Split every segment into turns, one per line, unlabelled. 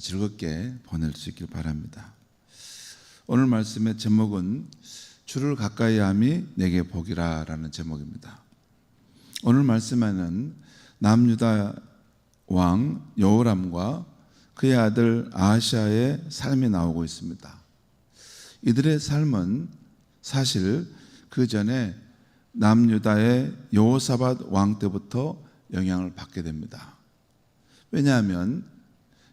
즐겁게 보낼 수 있길 바랍니다. 오늘 말씀의 제목은 주를 가까이 함이 내게 복이라 라는 제목입니다. 오늘 말씀에는 남유다 왕 여호람과 그의 아들 아하시아의 삶이 나오고 있습니다. 이들의 삶은 사실 그 전에 남유다의 여호사밧 왕 때부터 영향을 받게 됩니다. 왜냐하면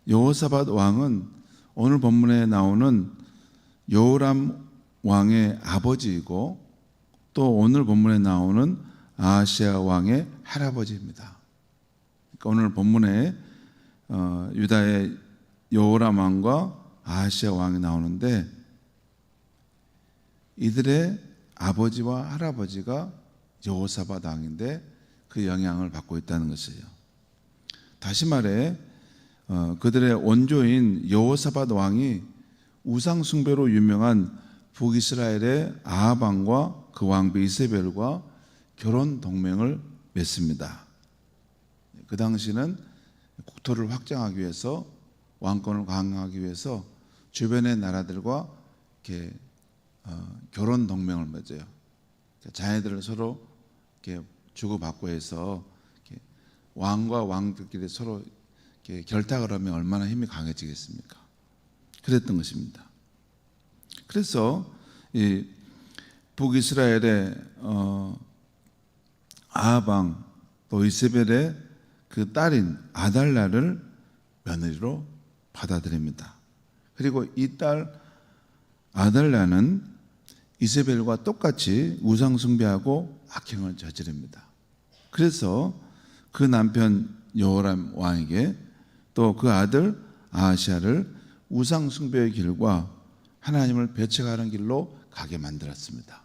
여호사밧 왕은 오늘 본문에 나오는 여호람 왕의 아버지이고 또 오늘 본문에 나오는 아하시아 왕의 할아버지입니다. 그러니까 오늘 본문에 유다의 여호람 왕과 아하시아 왕이 나오는데 이들의 아버지와 할아버지가 여호사밧 왕인데 그 영향을 받고 있다는 것이에요. 다시 말해 그들의 원조인 여호사밧 왕이 우상 숭배로 유명한 북이스라엘의 아합 왕과 그 왕비 이세벨과 결혼 동맹을 맺습니다. 그 당시는 국토를 확장하기 위해서 왕권을 강화하기 위해서 주변의 나라들과 이렇게 결혼 동맹을 맺어요. 자녀들을 서로 이렇게 주고받고 해서 이렇게 왕과 왕들끼리 서로 이렇게 결탁을 하면 얼마나 힘이 강해지겠습니까? 그랬던 것입니다. 그래서 이 북이스라엘의 아합 왕 또 이세벨의 그 딸인 아달랴를 며느리로 받아들입니다. 그리고 이 딸 아달랴는 이세벨과 똑같이 우상 숭배하고 악행을 저지릅니다. 그래서 그 남편 여호람 왕에게 또 그 아들 아하시아를 우상 숭배의 길과 하나님을 배척하는 길로 가게 만들었습니다.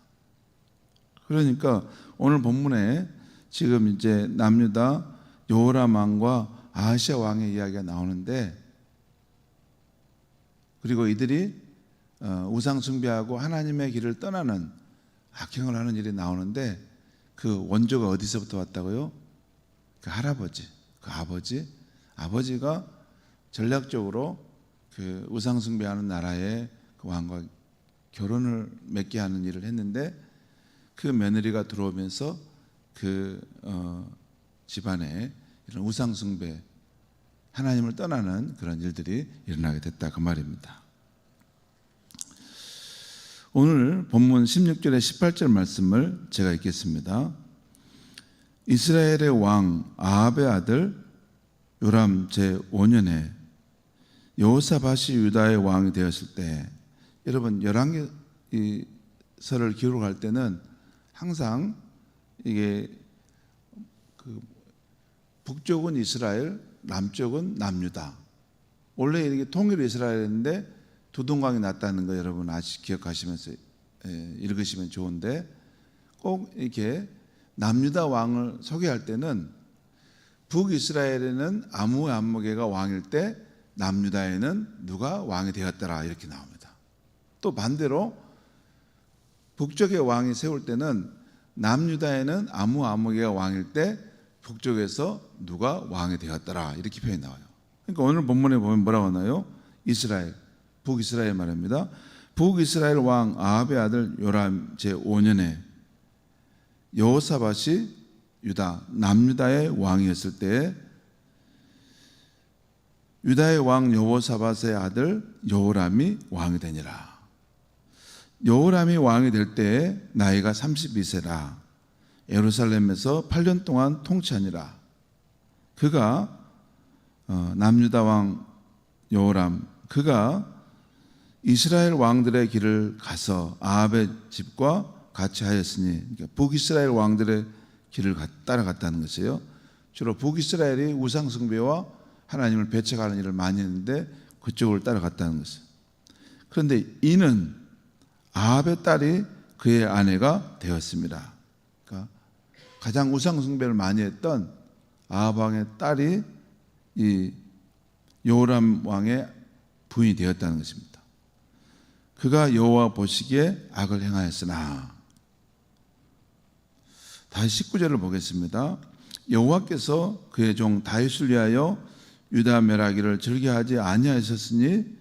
그러니까 오늘 본문에 지금 이제 남유다 여호람 왕과 아하시아 왕의 이야기가 나오는데, 그리고 이들이 우상 숭배하고 하나님의 길을 떠나는 악행을 하는 일이 나오는데 그 원조가 어디서부터 왔다고요? 그 할아버지, 그 아버지가 전략적으로 그 우상 숭배하는 나라의 그 왕과 결혼을 맺게 하는 일을 했는데 그 며느리가 들어오면서 그 집안에 이런 우상 숭배, 하나님을 떠나는 그런 일들이 일어나게 됐다 그 말입니다. 오늘 본문 16절에 18절 말씀을 제가 읽겠습니다. 이스라엘의 왕 아합의 아들 요람 제5년에 여호사밧이 유다의 왕이 되었을 때, 여러분 열왕기서를 기록할 때는 항상 이게 그 북쪽은 이스라엘, 남쪽은 남유다. 원래 이게 통일 이스라엘인데 두동강이 났다는 거 여러분 아직 기억하시면서 읽으시면 좋은데, 꼭 이렇게 남유다 왕을 소개할 때는 북이스라엘에는 암무함무게가 왕일 때 남유다에는 누가 왕이 되었더라 이렇게 나옵니다. 또 반대로 북쪽의 왕이 세울 때는 남유다에는 암무함무게가 왕일 때 북쪽에서 누가 왕이 되었더라 이렇게 표현이 나와요. 그러니까 오늘 본문에 보면 뭐라고 하나요? 이스라엘, 북이스라엘 말입니다. 북이스라엘 왕 아합의 아들 요람 제5년에 여호사밧이 유다 남유다의 왕이었을 때 유다의 왕 여호사밧의 아들 여호람이 왕이 되니라. 여호람이 왕이 될 때에 나이가 32세라 예루살렘에서 8년 동안 통치하니라. 그가 남유다 왕 여호람, 그가 이스라엘 왕들의 길을 가서 아합의 집과 같이 하였으니, 그러니까 북이스라엘 왕들의 길을 따라갔다는 것이에요. 주로 북이스라엘이 우상 숭배와 하나님을 배척하는 일을 많이 했는데 그쪽을 따라갔다는 것이에요. 그런데 이는 아합의 딸이 그의 아내가 되었습니다. 그러니까 가장 우상 숭배를 많이 했던 아합 왕의 딸이 이 여호람 왕의 부인이 되었다는 것입니다. 그가 여호와 보시기에 악을 행하였으나, 다시 19절을 보겠습니다. 여호와께서 그의 종 다윗을 위하여 유다 멸하기를 즐겨하지 아니하셨으니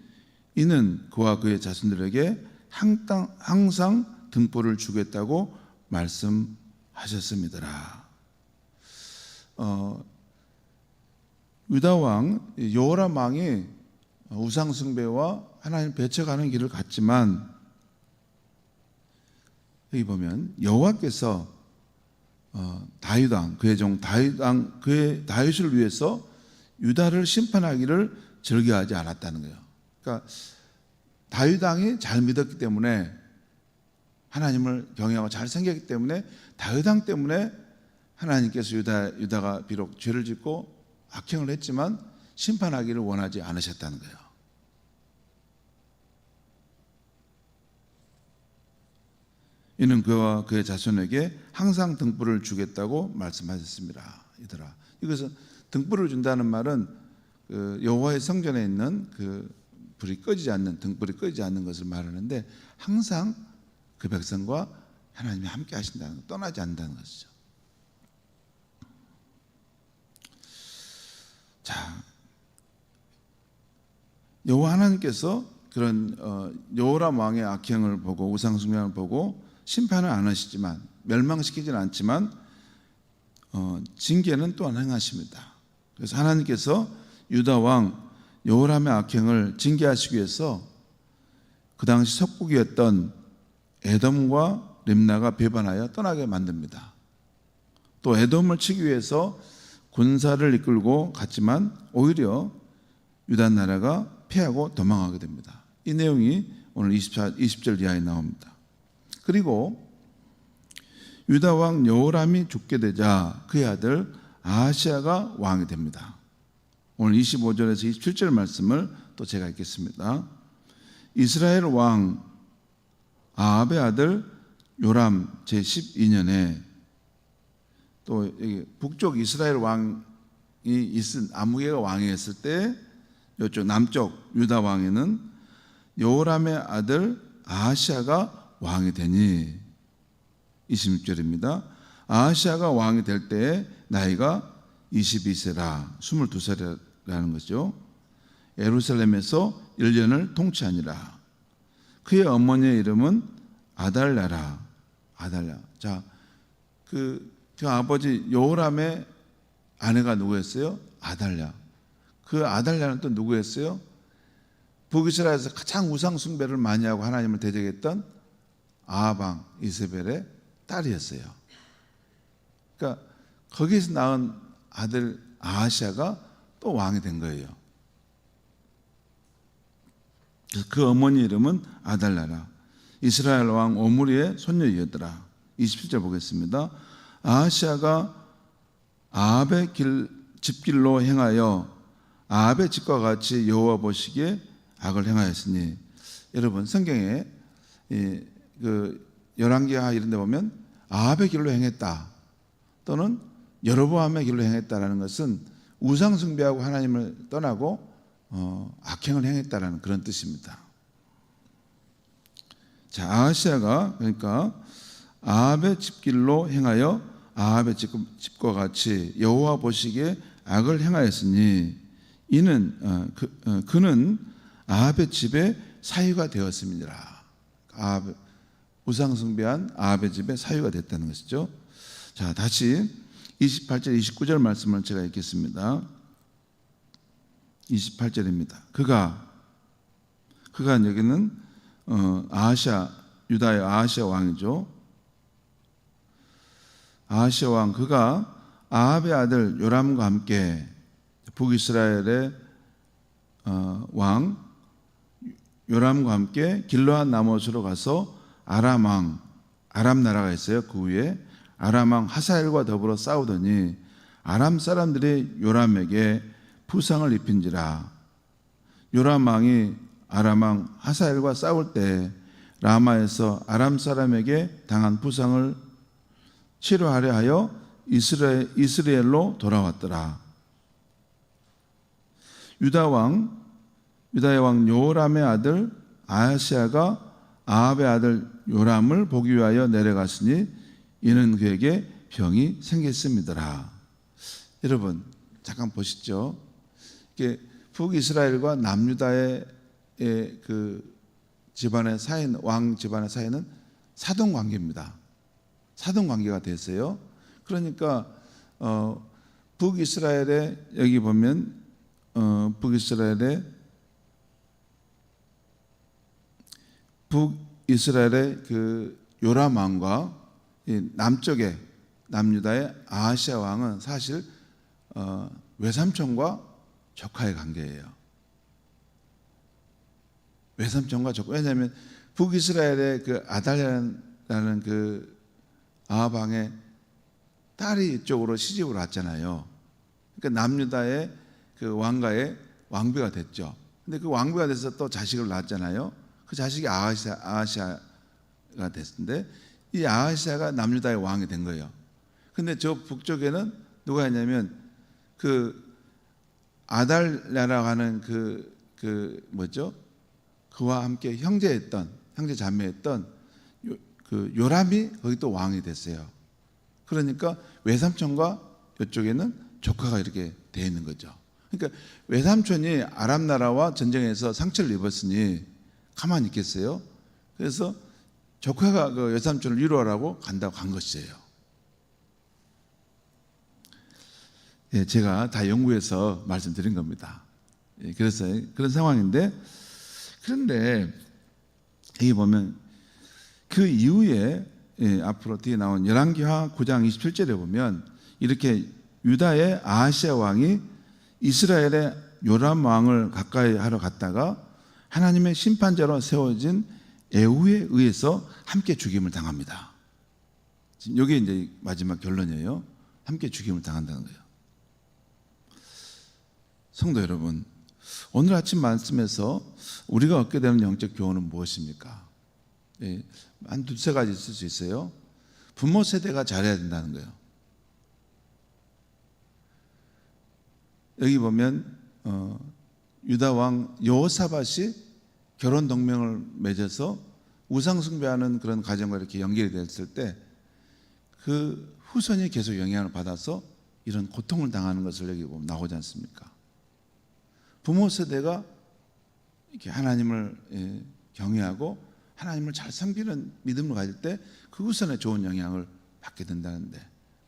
이는 그와 그의 자손들에게 항상 등불을 주겠다고 말씀하셨습니다. 유다 왕 여호람 왕이 우상 숭배와 하나님 배척하는 길을 갔지만, 여기 보면 여호와께서 다윗 왕, 그의 종 다윗 왕, 그의 다윗을 위해서 유다를 심판하기를 즐겨하지 않았다는 거예요. 그러니까 다윗 왕이 잘 믿었기 때문에, 하나님을 경외하고 잘 생겼기 때문에, 다윗 왕 때문에 하나님께서 유다가 비록 죄를 짓고 악행을 했지만 심판하기를 원하지 않으셨다는 거예요. 이는 그와 그의 자손에게 항상 등불을 주겠다고 말씀하셨습니다. 이들아, 이것은 등불을 준다는 말은 여호와의 성전에 있는 그 불이 꺼지지 않는, 등불이 꺼지지 않는 것을 말하는데, 항상 그 백성과 하나님이 함께 하신다는 것, 떠나지 않는다는 것이죠. 자, 여호와 하나님께서 그런 여호람 왕의 악행을 보고, 우상 숭배를 보고 심판을 안 하시지만, 멸망시키지는 않지만 징계는 또한 행하십니다. 그래서 하나님께서 유다 왕 여호람의 악행을 징계하시기 위해서 그 당시 석국이었던 에돔과 림나가 배반하여 떠나게 만듭니다. 또 에돔을 치기 위해서 군사를 이끌고 갔지만 오히려 유다 나라가 패하고 도망하게 됩니다. 이 내용이 오늘 20절 이하에 나옵니다. 그리고 유다 왕 여호람이 죽게 되자 그의 아들 아하시아가 왕이 됩니다. 오늘 25절에서 27절 말씀을 또 제가 읽겠습니다. 이스라엘 왕 아합의 아들 요람 제12년에, 또 여기 북쪽 이스라엘 왕이 있은 아무개가 왕이었을 때, 이쪽 남쪽 유다 왕에는 여호람의 아들 아하시아가 왕이 되니, 26절입니다. 아하시아가 왕이 될 때에 나이가 22세라, 22살이라는 거죠. 예루살렘에서 1년을 통치하니라. 그의 어머니의 이름은 아달랴라. 아달랴. 자, 그 아버지 여호람의 아내가 누구였어요? 아달랴. 그 아달랴는 또 누구였어요? 북이스라엘에서 가장 우상 숭배를 많이 하고 하나님을 대적했던 아합 왕 이세벨의 딸이었어요. 그러니까 거기서 낳은 아들 아하시아가 또 왕이 된 거예요. 그 어머니 이름은 아달랴라. 이스라엘 왕 오므리의 손녀이었더라. 27절 보겠습니다. 아하시아가 아합의 집길로 행하여 아합의 집과 같이 여호와 보시기에 악을 행하였으니, 여러분 성경에 그 열왕기하 이런 데 보면 아합의 길로 행했다 또는 여로보암의 길로 행했다라는 것은 우상 숭배하고 하나님을 떠나고 악행을 행했다라는 그런 뜻입니다. 자, 아하시아가 그러니까 아합의 집길로 행하여 아합의 집과 같이 여호와 보시기에 악을 행하였으니, 이는 그는 아합의 집에 사유가 되었습니다. 우상 숭배한 아합의 집에 사유가 됐다는 것이죠. 자, 다시 28절 29절 말씀을 제가 읽겠습니다. 28절입니다. 그가 여기는 아하시아, 유다의 아하시아 왕이죠. 아하시아 왕, 그가 아합의 아들 요람과 함께 북이스라엘의 왕 요람과 함께 길르앗 나못으로 가서 아람 왕, 아람 나라가 있어요. 그 위에 아람 왕 하사엘과 더불어 싸우더니 아람 사람들이 요람에게 부상을 입힌지라. 요람 왕이 아람 왕 하사엘과 싸울 때 라마에서 아람 사람에게 당한 부상을 치료하려 하여 이스라엘로 돌아왔더라. 유다의 왕 요람의 아들 아하시아가 아합의 아들 요람을 보기 위하여 내려갔으니 이는 그에게 병이 생겼음이더라. 여러분 잠깐 보시죠. 북이스라엘과 남유다의 그 집안의 사이는, 왕 집안의 사이는 사돈 관계입니다. 사돈 관계가 됐어요. 그러니까 북이스라엘에 여기 보면 북이스라엘의 그 요람 왕과 남쪽에 남유다의 아하시아 왕은 사실 외삼촌과 조카의 관계예요. 외삼촌과 조카. 왜냐하면 북이스라엘의 그 아달랴라는 그 아합 왕의 딸이 이쪽으로 시집을 왔잖아요. 그러니까 남유다의 그 왕가의 왕비가 됐죠. 근데 그 왕비가 돼서 또 자식을 낳았잖아요. 그 자식이 아하시아가 됐는데 이 아하시아가 남유다의 왕이 된 거예요. 근데 저 북쪽에는 누가 했냐면 그 아달랴라고 하는 뭐죠? 그와 함께 형제 자매했던 그 요람이 거기 또 왕이 됐어요. 그러니까 외삼촌과 이쪽에는 조카가 이렇게 돼 있는 거죠. 그러니까 외삼촌이 아람 나라와 전쟁에서 상처를 입었으니 가만히 있겠어요? 그래서 조카가 그 외삼촌을 위로하라고 간다고 간 것이에요. 예, 제가 다 연구해서 말씀드린 겁니다. 예, 그래서 그런 상황인데, 그런데 여기 보면 그 이후에 앞으로 뒤에 나온 열왕기하 9장 27절에 보면 이렇게 유다의 아하시아 왕이 이스라엘의 요람 왕을 가까이 하러 갔다가 하나님의 심판자로 세워진 에후에 의해서 함께 죽임을 당합니다. 지금 이게 이제 마지막 결론이에요. 함께 죽임을 당한다는 거예요. 성도 여러분, 오늘 아침 말씀에서 우리가 얻게 되는 영적 교훈은 무엇입니까? 예, 한 두세 가지 있을 수 있어요. 부모 세대가 잘해야 된다는 거예요. 여기 보면 유다 왕 여호사밧이 결혼 동맹을 맺어서 우상 숭배하는 그런 가정과 이렇게 연결이 됐을 때 그 후손이 계속 영향을 받아서 이런 고통을 당하는 것을 여기 보면 나오지 않습니까? 부모 세대가 이렇게 하나님을 경외하고 하나님을 잘 섬기는 믿음을 가질 때 그 후손에 좋은 영향을 받게 된다는데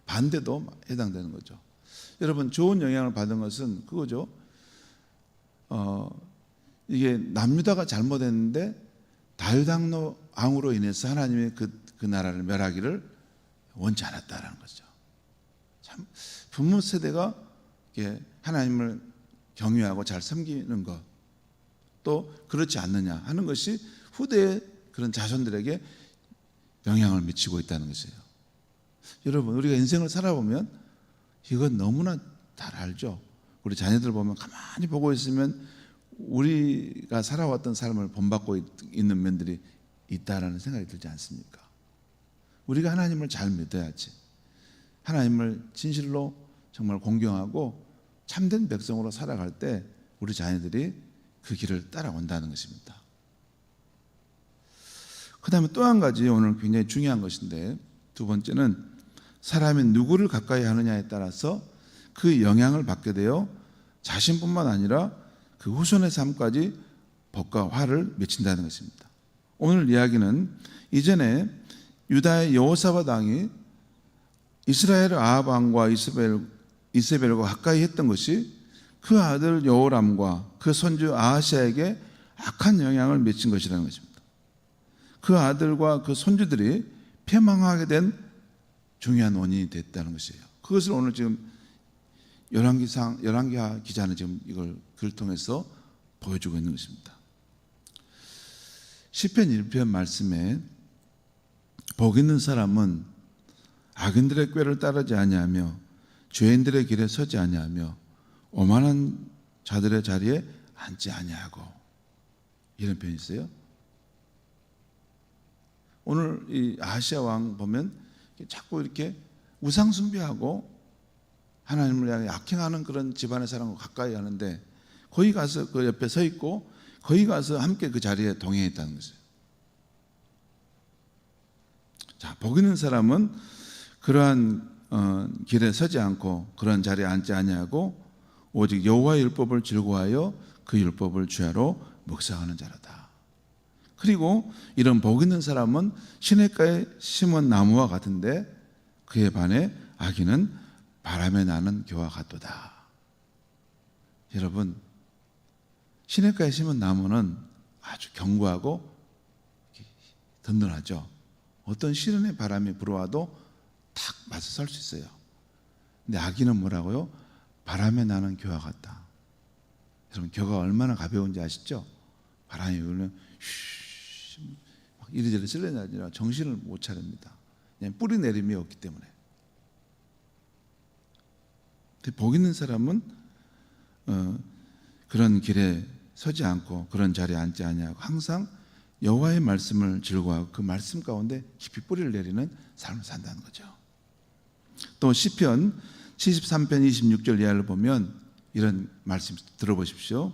반대도 해당되는 거죠. 여러분, 좋은 영향을 받은 것은 그거죠. 이게 남유다가 잘못했는데 다윗 왕으로 인해서 하나님이 그 나라를 멸하기를 원치 않았다라는 거죠. 참 부모 세대가 하나님을 경외하고 잘 섬기는 것, 또 그렇지 않느냐 하는 것이 후대의 그런 자손들에게 영향을 미치고 있다는 것이에요. 여러분, 우리가 인생을 살아보면 이건 너무나 잘 알죠. 우리 자녀들 보면 가만히 보고 있으면 우리가 살아왔던 삶을 본받고 있는 면들이 있다라는 생각이 들지 않습니까? 우리가 하나님을 잘 믿어야지, 하나님을 진실로 정말 공경하고 참된 백성으로 살아갈 때 우리 자녀들이 그 길을 따라온다는 것입니다. 그 다음에 또 한 가지 오늘 굉장히 중요한 것인데, 두 번째는 사람이 누구를 가까이 하느냐에 따라서 그 영향을 받게 되어 자신뿐만 아니라 그 후손의 삶까지 복과 화를 맺힌다는 것입니다. 오늘 이야기는 이전에 유다의 여호사밧 왕이 이스라엘 아합 왕과 이세벨과 가까이 했던 것이 그 아들 여호람과 그 손주 아하시아에게 악한 영향을 미친 것이라는 것입니다. 그 아들과 그 손주들이 패망하게 된 중요한 원인이 됐다는 것이에요. 그것을 오늘 지금 열왕기하 기자는 지금 이걸 글을 통해서 보여주고 있는 것입니다. 시편 1편 말씀에 복 있는 사람은 악인들의 꾀를 따르지 아니하며 죄인들의 길에 서지 아니하며 오만한 자들의 자리에 앉지 아니하고, 이런 표현이 있어요. 오늘 이 아하시아 왕 보면 자꾸 이렇게 우상 숭배하고 하나님을 향해 악행하는 그런 집안의 사람과 가까이 하는데, 거기 가서 그 옆에 서 있고 거기 가서 함께 그 자리에 동행했다는 것이에요. 자, 복 있는 사람은 그러한 길에 서지 않고 그런 자리에 앉지 아니하고 오직 여호와의 율법을 즐거워하여 그 율법을 주야로 묵상하는 자로다. 그리고 이런 복 있는 사람은 시냇가에 심은 나무와 같은데 그에 반해 악인은 바람에 나는 겨와 같도다. 여러분, 시냇가에 심은 나무는 아주 견고하고 든든하죠. 어떤 시련의 바람이 불어와도 탁 맞서 설 수 있어요. 근데 악인은 뭐라고요? 바람에 나는 겨와 같다. 여러분, 겨가 얼마나 가벼운지 아시죠? 바람이 불면 막 이리저리 쓸려나니라 정신을 못 차립니다. 그냥 뿌리 내림이 없기 때문에. 복 있는 사람은 그런 길에 서지 않고 그런 자리에 앉지 아니하고 항상 여호와의 말씀을 즐거워하고 그 말씀 가운데 깊이 뿌리를 내리는 삶을 산다는 거죠. 또 시편 73편 26절 이하를 보면 이런 말씀 들어보십시오.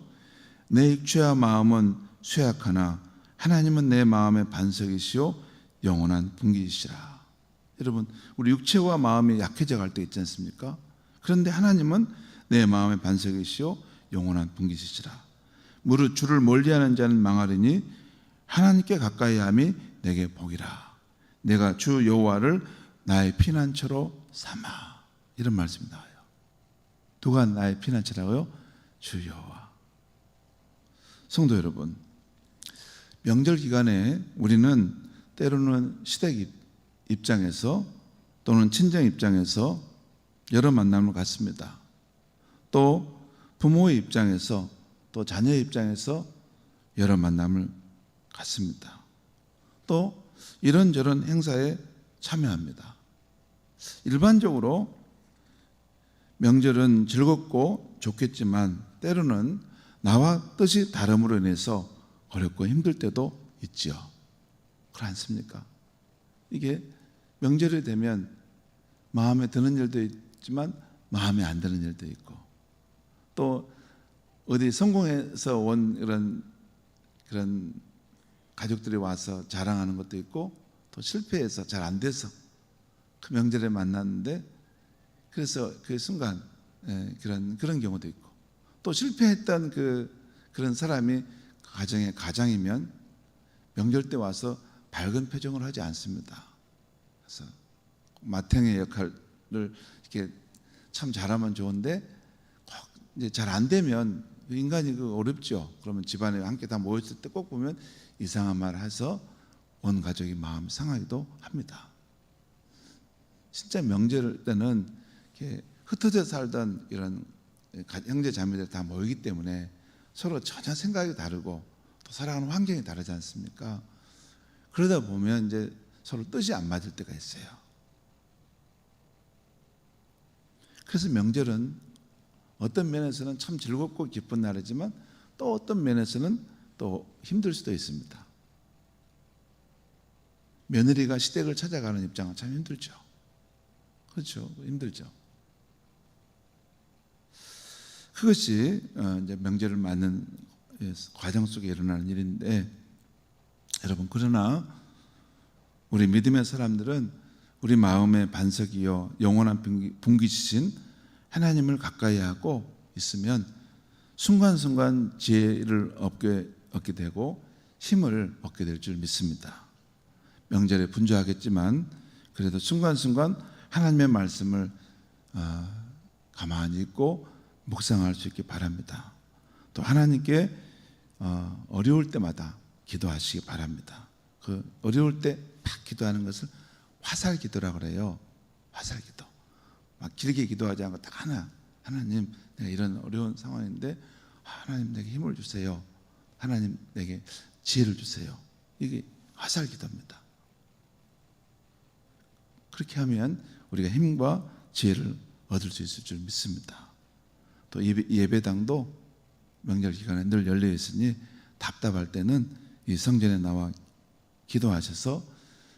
내 육체와 마음은 쇠약하나 하나님은 내 마음의 반석이시요 영원한 분기이시라. 여러분, 우리 육체와 마음이 약해져 갈 때 있지 않습니까? 그런데 하나님은 내 마음의 반석이시요 영원한 분기이시라. 무릇 주를 멀리하는 자는 망하리니 하나님께 가까이 함이 내게 복이라. 내가 주 여호와를 나의 피난처로 삼아. 이런 말씀이 나와요. 누가 나의 피난처라고요? 주 여호와. 성도 여러분, 명절 기간에 우리는 때로는 시댁 입장에서 또는 친정 입장에서 여러 만남을 갖습니다. 또 부모의 입장에서 또 자녀의 입장에서 여러 만남을 갖습니다. 또 이런저런 행사에 참여합니다. 일반적으로 명절은 즐겁고 좋겠지만 때로는 나와 뜻이 다름으로 인해서 어렵고 힘들 때도 있지요. 그렇지 않습니까? 이게 명절이 되면 마음에 드는 일도 있지만 마음에 안 드는 일도 있고, 또 어디 성공해서 온 그런 가족들이 와서 자랑하는 것도 있고, 또 실패해서 잘 안 돼서 그 명절에 만났는데 그래서 그 순간 그런 경우도 있고, 또 실패했던 그런 사람이 가정의 가장이면 명절 때 와서 밝은 표정을 하지 않습니다. 그래서 맏형의 역할을 이렇게 참 잘하면 좋은데 꼭 이제 잘 안 되면 인간이 어렵죠. 그러면 집안에 함께 다 모였을 때 꼭 보면 이상한 말을 해서 온 가족이 마음이 상하기도 합니다. 진짜 명절 때는 이렇게 흩어져 살던 이런 형제 자매들 다 모이기 때문에 서로 전혀 생각이 다르고 또 살아가는 환경이 다르지 않습니까? 그러다 보면 이제 서로 뜻이 안 맞을 때가 있어요. 그래서 명절은 어떤 면에서는 참 즐겁고 기쁜 날이지만 또 어떤 면에서는 또 힘들 수도 있습니다. 며느리가 시댁을 찾아가는 입장은 참 힘들죠. 그렇죠. 힘들죠. 그것이 이제 명절을 맞는 과정 속에 일어나는 일인데, 여러분, 그러나 우리 믿음의 사람들은 우리 마음의 반석이요 영원한 분기시신 하나님을 가까이 하고 있으면 순간순간 지혜를 얻게 되고 힘을 얻게 될 줄 믿습니다. 명절에 분주하겠지만 그래도 순간순간 하나님의 말씀을 가만히 있고 묵상할 수 있기 바랍니다. 또 하나님께 어려울 때마다 기도하시기 바랍니다. 그 어려울 때 막 기도하는 것을 화살 기도라고 그래요. 화살 기도. 막 길게 기도하지 않고 딱 하나님, 내가 이런 어려운 상황인데 하나님 내게 힘을 주세요. 하나님 내게 지혜를 주세요. 이게 화살 기도입니다. 그렇게 하면 우리가 힘과 지혜를 얻을 수 있을 줄 믿습니다. 또 예배당도 명절 기간에 늘 열려 있으니 답답할 때는 이 성전에 나와 기도하셔서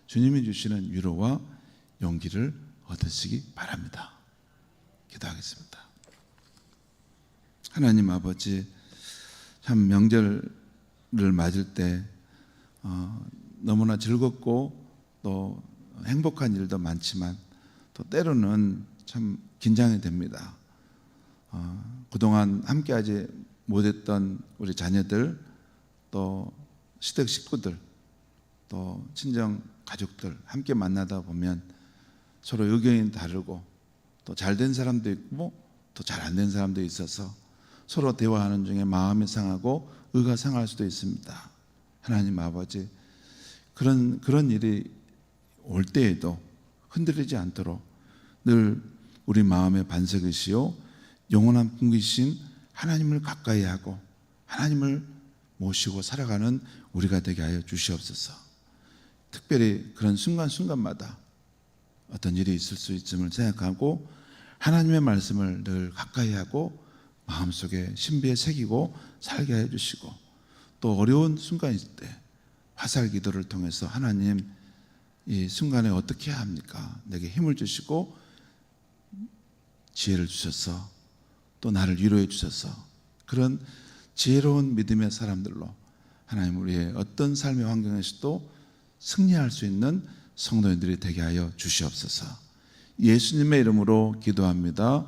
주님이 주시는 위로와 용기를 얻으시기 바랍니다. 기도하겠습니다. 하나님 아버지, 참 명절을 맞을 때 너무나 즐겁고 또 행복한 일도 많지만 또 때로는 참 긴장이 됩니다. 그동안 함께하지 못했던 우리 자녀들, 또 시댁 식구들, 또 친정 가족들 함께 만나다 보면 서로 의견이 다르고 또 잘된 사람도 있고 또 잘 안 된 사람도 있어서 서로 대화하는 중에 마음이 상하고 의가 상할 수도 있습니다. 하나님 아버지, 그런 일이 올 때에도 흔들리지 않도록 늘 우리 마음의 반석이시요 영원한 분이신 하나님을 가까이 하고 하나님을 모시고 살아가는 우리가 되게 하여 주시옵소서. 특별히 그런 순간순간마다 어떤 일이 있을 수 있음을 생각하고 하나님의 말씀을 늘 가까이 하고 마음속에 신비에 새기고 살게 해주시고, 또 어려운 순간이 있을 때 화살 기도를 통해서 하나님, 이 순간에 어떻게 해야 합니까? 내게 힘을 주시고 지혜를 주셔서 또 나를 위로해 주셔서 그런 지혜로운 믿음의 사람들로 하나님 우리의 어떤 삶의 환경에서도 승리할 수 있는 성도님들이 되게 하여 주시옵소서. 예수님의 이름으로 기도합니다.